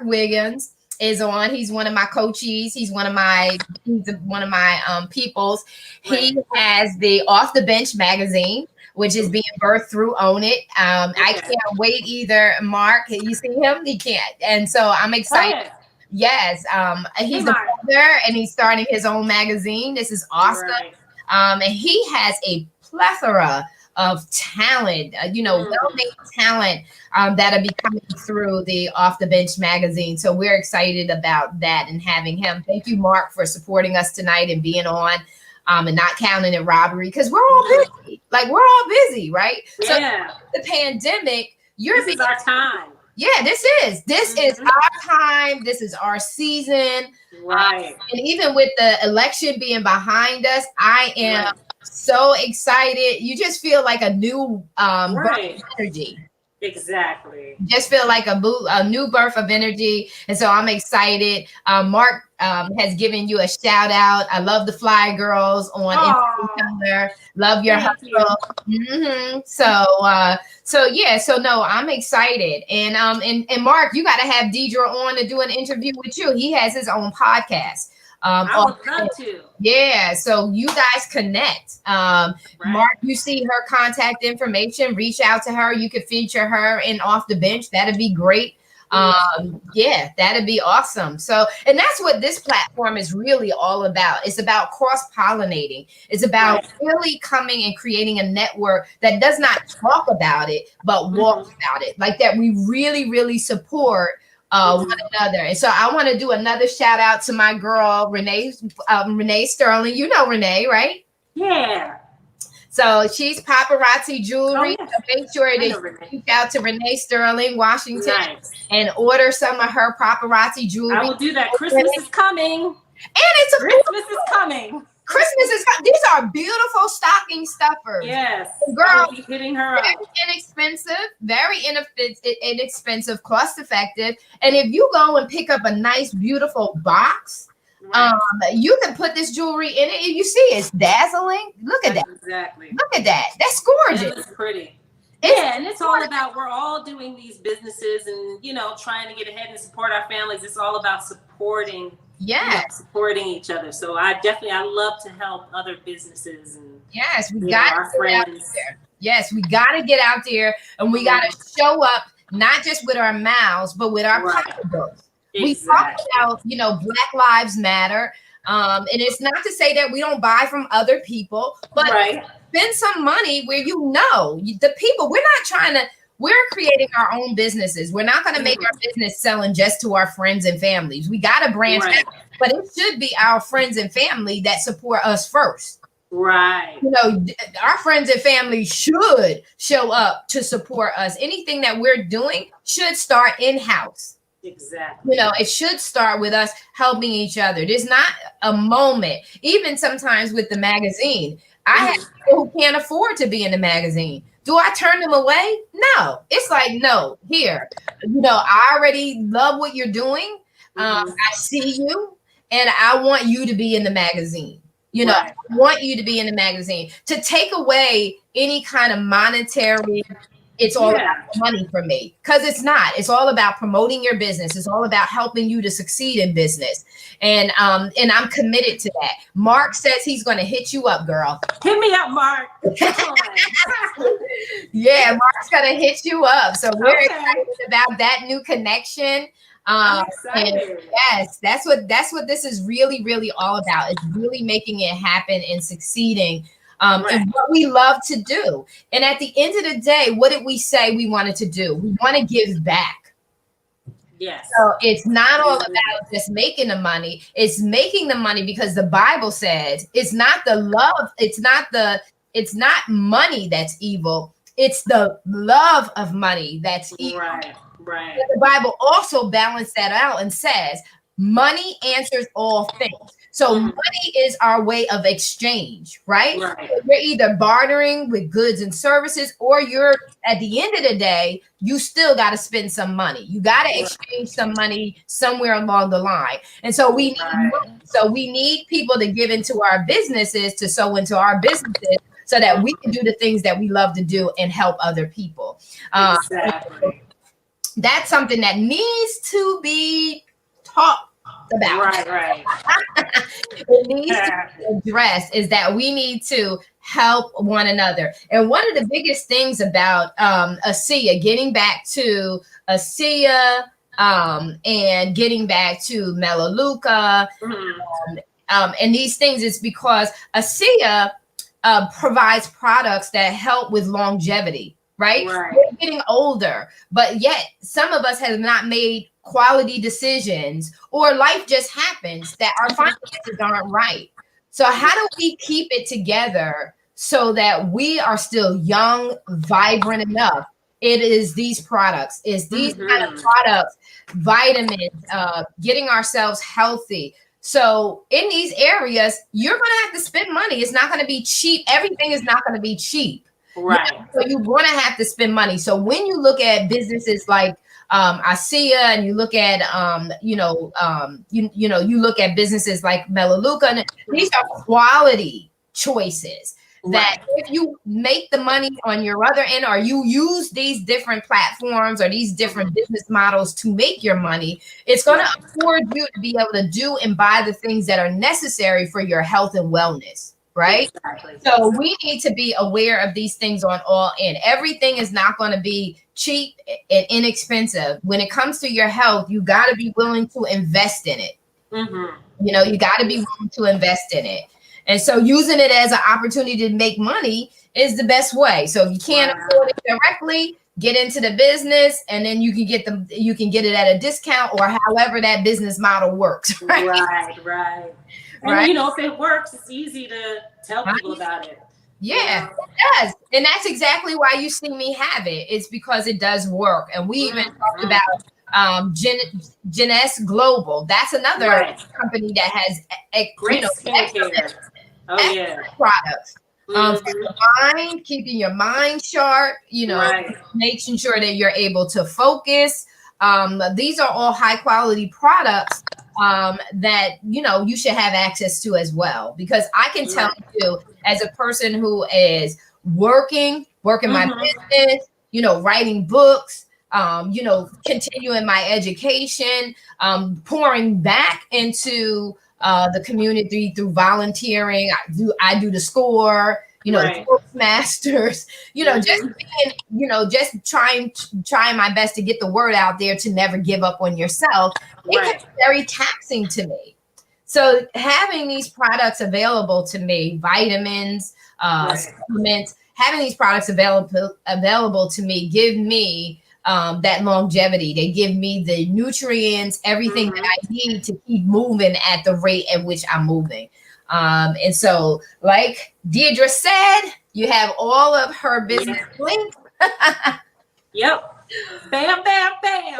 Wiggins is on. He's one of my coaches. He's one of my peoples. He has the Off the Bench magazine, which is being birthed through Own It. I can't wait either. Mark, you see him? He can't. And so I'm excited. Yes. He's the brother and he's starting his own magazine. This is awesome. And he has a plethora of talent, well-made talent that'll be coming through the Off the Bench magazine. So we're excited about that and having him. Thank you, Mark, for supporting us tonight and being on and not counting it robbery because we're all busy. Like we're all busy, right? Yeah. So the pandemic, this is our time. Yeah, this is our time. This is our season. Right. And even with the election being behind us, I am so excited. You just feel like a new birth of energy. Exactly. Just feel like a new birth of energy. And so I'm excited. Mark has given you a shout out. I love the Fly Girls on Instagram. Love your hustle. So no, I'm excited. And Mark, you got to have Deidre on to do an interview with you. He has his own podcast. I would love to. Yeah, so you guys connect. Mark, you see her contact information, reach out to her. You could feature her in Off the Bench. That'd be great. Yeah, that'd be awesome. So, and that's what this platform is really all about. It's about cross-pollinating. It's about really coming and creating a network that does not talk about it, but walk about it. Like that we really, really support one another. And so I want to do another shout out to my girl, Renee Sterling. You know Renee, right? Yeah. So she's Paparazzi Jewelry. So make sure that you reach out to Renee Sterling, Washington, and order some of her paparazzi jewelry. I will do that. Christmas is coming. And it's Christmas is coming. Christmas is coming. These are beautiful stocking stuffers. Yes. Girl, I will be hitting her up. Very inexpensive, cost effective. And if you go and pick up a nice, beautiful box, you can put this jewelry in it. You see, it's dazzling. Look at that. Exactly. Look at that. That's gorgeous. It looks pretty. And it's all about, we're all doing these businesses and, trying to get ahead and support our families. It's all about supporting each other. So I love to help other businesses and we got our friends. Yes, we got to get out there and we got to show up, not just with our mouths, but with our pocketbooks. We talk about, Black Lives Matter. And it's not to say that we don't buy from other people, but spend some money where the people, we're creating our own businesses. We're not going to make our business selling just to our friends and families. We got to branch out, but it should be our friends and family that support us first. Right. You know, our friends and family should show up to support us. Anything that we're doing should start in-house. Exactly. You know, it should start with us helping each other. There's not a moment, even sometimes with the magazine. I have people who can't afford to be in the magazine. Do I turn them away? No. It's like, no, here. You know, I already love what you're doing. I see you, and I want you to be in the magazine. You know, Right. I want you to be in the magazine. To take away any kind of monetary, it's all about money for me, because it's not. It's all about promoting your business. It's all about helping you to succeed in business. And I'm committed to that. Mark says he's going to hit you up, girl. Hit me up, Mark. Yeah, Mark's going to hit you up. So we're excited about that new connection. And yes, that's what this is really, really all about. It's really making it happen and succeeding. And what we love to do. And at the end of the day, what did we say we wanted to do? We want to give back. Yes. So it's not all about just making the money. It's making the money because the Bible says it's not the love. It's not money that's evil. It's the love of money that's evil. Right. Right. But the Bible also balanced that out and says money answers all things. So money is our way of exchange, right? Right. So you're either bartering with goods and services, or you're, at the end of the day, you still got to spend some money. You got to exchange some money somewhere along the line. And so we need money. So we need people to give into our businesses, to sow into our businesses, so that we can do the things that we love to do and help other people. Exactly. That's something that needs to be talked about. Right. It needs to be addressed, is that we need to help one another. And one of the biggest things about ASEA, getting back to ASEA and getting back to Melaleuca and these things, is because ASEA provides products that help with longevity. Right? We're getting older, but yet some of us have not made quality decisions, or life just happens that our finances aren't right. So how do we keep it together so that we are still young, vibrant enough? It is these products, kind of products, vitamins, getting ourselves healthy. So in these areas, you're going to have to spend money. It's not going to be cheap. Everything is not going to be cheap. Right. So you're going to have to spend money. So when you look at businesses like ASEA, and you look at you look at businesses like Melaleuca, these are quality choices that if you make the money on your other end, or you use these different platforms or these different business models to make your money, it's going to afford you to be able to do and buy the things that are necessary for your health and wellness. Right. Exactly. So we need to be aware of these things on all ends. Everything is not going to be cheap and inexpensive. When it comes to your health, you got to be willing to invest in it. You know, you got to be willing to invest in it. And so using it as an opportunity to make money is the best way. So if you can't afford it directly, get into the business, and then you can get it at a discount, or however that business model works. Right. And you know, if it works, it's easy to tell people about it. Yeah, it does. And that's exactly why you see me have it. It's because it does work. And we even talked about Genes Global. That's another company that has great skincare. Products. For the mind, keeping your mind sharp, making sure that you're able to focus. These are all high quality products that you should have access to as well, because I can tell you, as a person who is working my business, writing books, continuing my education, pouring back into the community through volunteering. I do the SCORE, the Toastmasters, just being, just trying my best to get the word out there to never give up on yourself. It can be very taxing to me. So having these products available to me, vitamins, supplements, having these products available to me, give me that longevity. They give me the nutrients, everything that I need to keep moving at the rate at which I'm moving. And so, like Deidre said, you have all of her business links. Yep. Bam, bam, bam.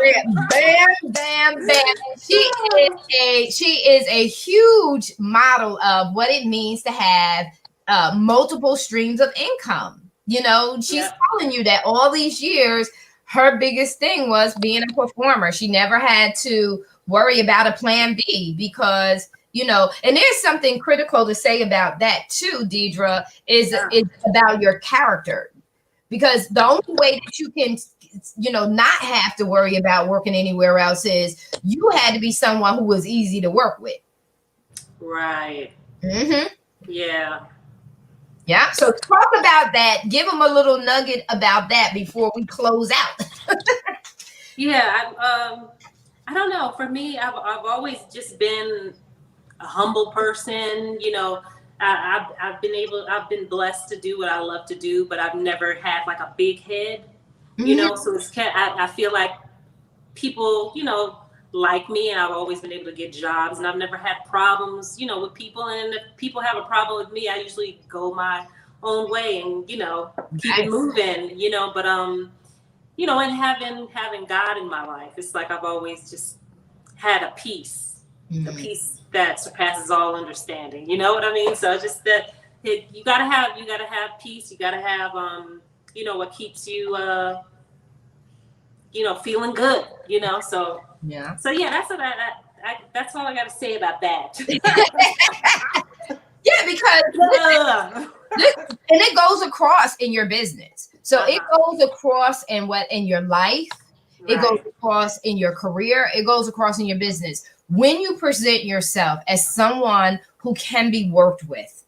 Bam, bam, bam. She is a huge model of what it means to have multiple streams of income. You know, she's telling you that all these years, her biggest thing was being a performer. She never had to worry about a plan B because, you know, and there's something critical to say about that too, Deidre, is about your character. Because the only way that you can, you know, not have to worry about working anywhere else is you had to be someone who was easy to work with. Right. Mm-hmm. Yeah. Yeah. So talk about that. Give them a little nugget about that before we close out. Yeah. I don't know. For me, I've always just been a humble person. You know, I've been blessed to do what I love to do, but I've never had like a big head. You know, so I feel like people, you know, like me, and I've always been able to get jobs, and I've never had problems, you know, with people. And if people have a problem with me, I usually go my own way and, you know, keep it moving, you know. But you know, and having God in my life, it's like I've always just had a peace that surpasses all understanding. You know what I mean? So just that you gotta have peace. You gotta have you know, what keeps you you know, feeling good, you know. So yeah, that's what that's all I got to say about that. Yeah, because and it goes across in your business. So it goes across in your life. It goes across in your career. It goes across in your business. When you present yourself as someone who can be worked with,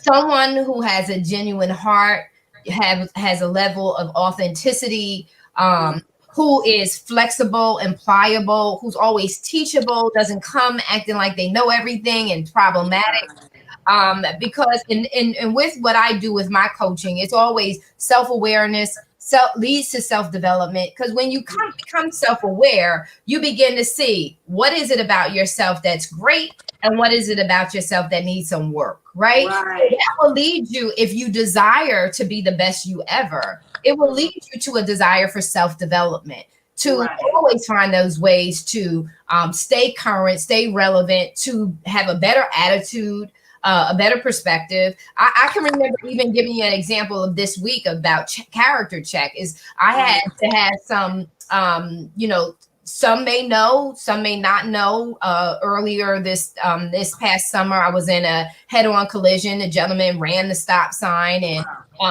someone who has a genuine heart, has a level of authenticity, who is flexible and pliable, who's always teachable, doesn't come acting like they know everything and problematic. Because and with what I do with my coaching, it's always self-awareness, leads to self-development. Because when you become self-aware, you begin to see what is it about yourself that's great and what is it about yourself that needs some work, right? So that will lead you, if you desire to be the best you ever, it will lead you to a desire for self-development, to always find those ways to stay current, stay relevant, to have a better attitude, a better perspective. I can remember even giving you an example of this week about character check. Is I had to have some, you know, some may know, some may not know. Earlier this past summer, I was in a head-on collision. A gentleman ran the stop sign and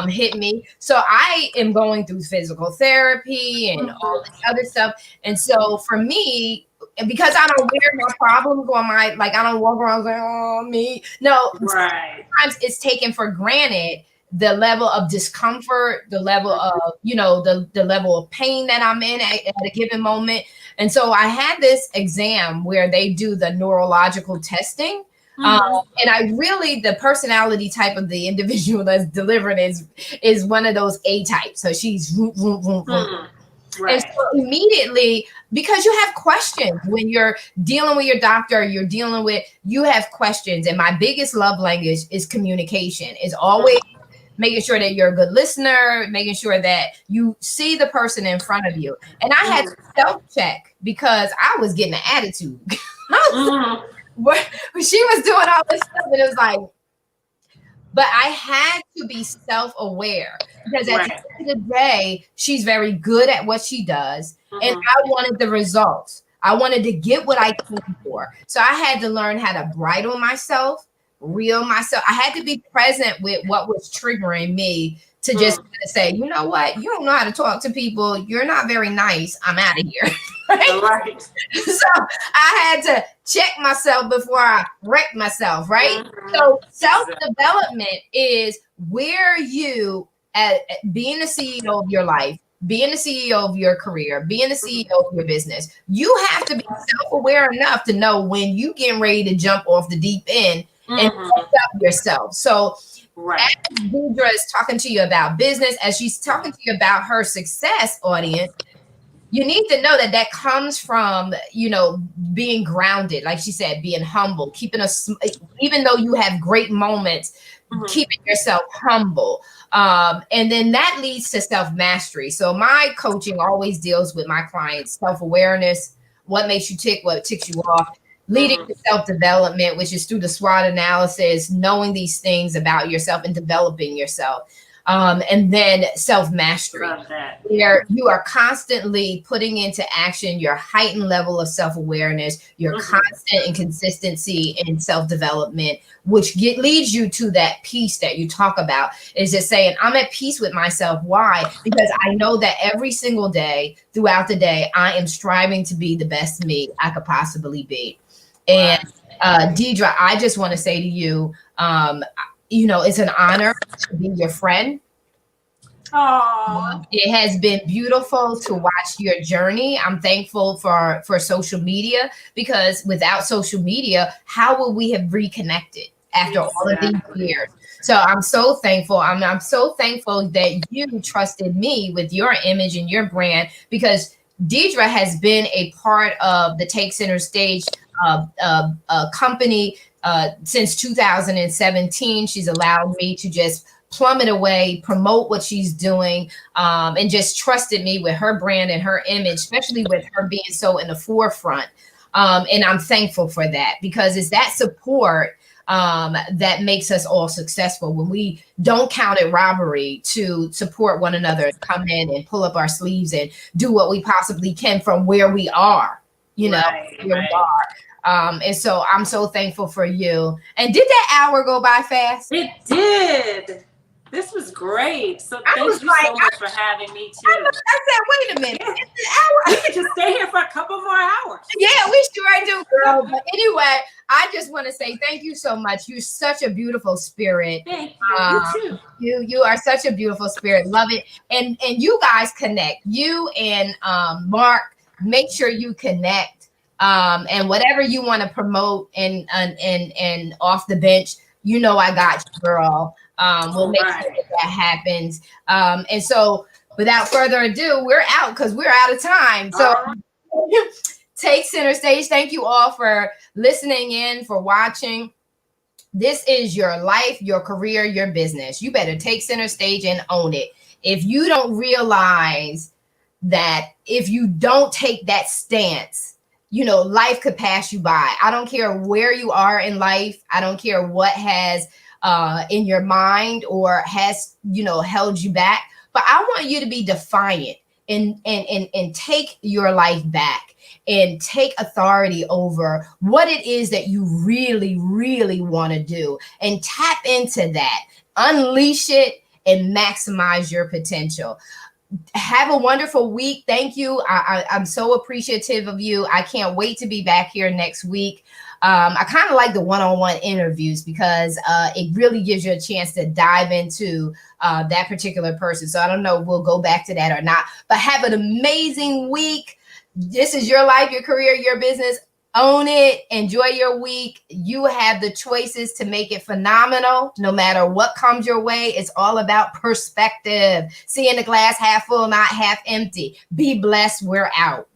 hit me. So I am going through physical therapy and all this other stuff. And so for me, because I don't wear my problems on my, like, I don't walk around saying, oh, me. No, sometimes it's taken for granted the level of discomfort, the level of, you know, the level of pain that I'm in at a given moment. And so I had this exam where they do the neurological testing. And I really, the personality type of the individual that's delivering is one of those A types. So she's and so immediately, because you have questions when you're dealing with your doctor, you have questions. And my biggest love language is communication. Is always making sure that you're a good listener, making sure that you see the person in front of you. And I had to self-check because I was getting an attitude. She was doing all this stuff, and it was like, but I had to be self-aware because at the end of the day, she's very good at what she does. And I wanted the results. I wanted to get what I came for. So I had to learn how to bridle myself, reel myself. I had to be present with what was triggering me to just say, you know what? You don't know how to talk to people. You're not very nice. I'm out of here. So I had to check myself before I wrecked myself, right? So self-development is where you, at being the CEO of your life, being the CEO of your career, being the CEO of your business, you have to be self-aware enough to know when you getting ready to jump off the deep end and pick up yourself. So as Deidre is talking to you about business, as she's talking to you about her success, audience, you need to know that that comes from, being grounded, like she said, being humble, even though you have great moments, keeping yourself humble. And then that leads to self-mastery. So my coaching always deals with my clients, self-awareness, what makes you tick, what ticks you off, leading to self-development, which is through the SWOT analysis, knowing these things about yourself and developing yourself. And then self-mastery, where you are constantly putting into action your heightened level of self-awareness, your constant and consistency in self-development, which leads you to that peace that you talk about, is just saying, I'm at peace with myself. Why? Because I know that every single day throughout the day, I am striving to be the best me I could possibly be. And Deidre, I just want to say to you, it's an honor to be your friend. It has been beautiful to watch your journey. I'm thankful for social media, because without social media, how would we have reconnected after all of these years? So I'm so thankful. I'm so thankful that you trusted me with your image and your brand, because Deidre has been a part of the Take Center Stage company since 2017. She's allowed me to just plummet away, promote what she's doing, and just trusted me with her brand and her image, especially with her being so in the forefront. And I'm thankful for that, because it's that support that makes us all successful, when we don't count it robbery to support one another, come in and pull up our sleeves and do what we possibly can from where we are, we are. And so I'm so thankful for you. And did that hour go by fast? It did. This was great. So thank you so much for having me too. I said, wait a minute. It's an hour. We could just stay here for a couple more hours. Yeah, we sure do, girl. But anyway, I just want to say thank you so much. You're such a beautiful spirit. Thank you. You too. You are such a beautiful spirit. Love it. And you guys connect. You and Mark, make sure you connect. And whatever you want to promote and off the bench, I got you, girl. We'll make sure that happens. And so without further ado, we're out, because we're out of time. So Take Center Stage. Thank you all for listening in, for watching. This is your life, your career, your business. You better take center stage and own it. If you don't realize that, if you don't take that stance, life could pass you by. I don't care where you are in life. I don't care what has in your mind or has, held you back. But I want you to be defiant and take your life back and take authority over what it is that you really, really want to do, and tap into that, unleash it, and maximize your potential. Have a wonderful week. Thank you. I'm so appreciative of you. I can't wait to be back here next week. I kind of like the one-on-one interviews, because it really gives you a chance to dive into that particular person. So I don't know if we'll go back to that or not, but have an amazing week. This is your life, your career, your business. Own it. Enjoy your week. You have the choices to make it phenomenal. No matter what comes your way, it's all about perspective. Seeing the glass half full, not half empty. Be blessed. We're out.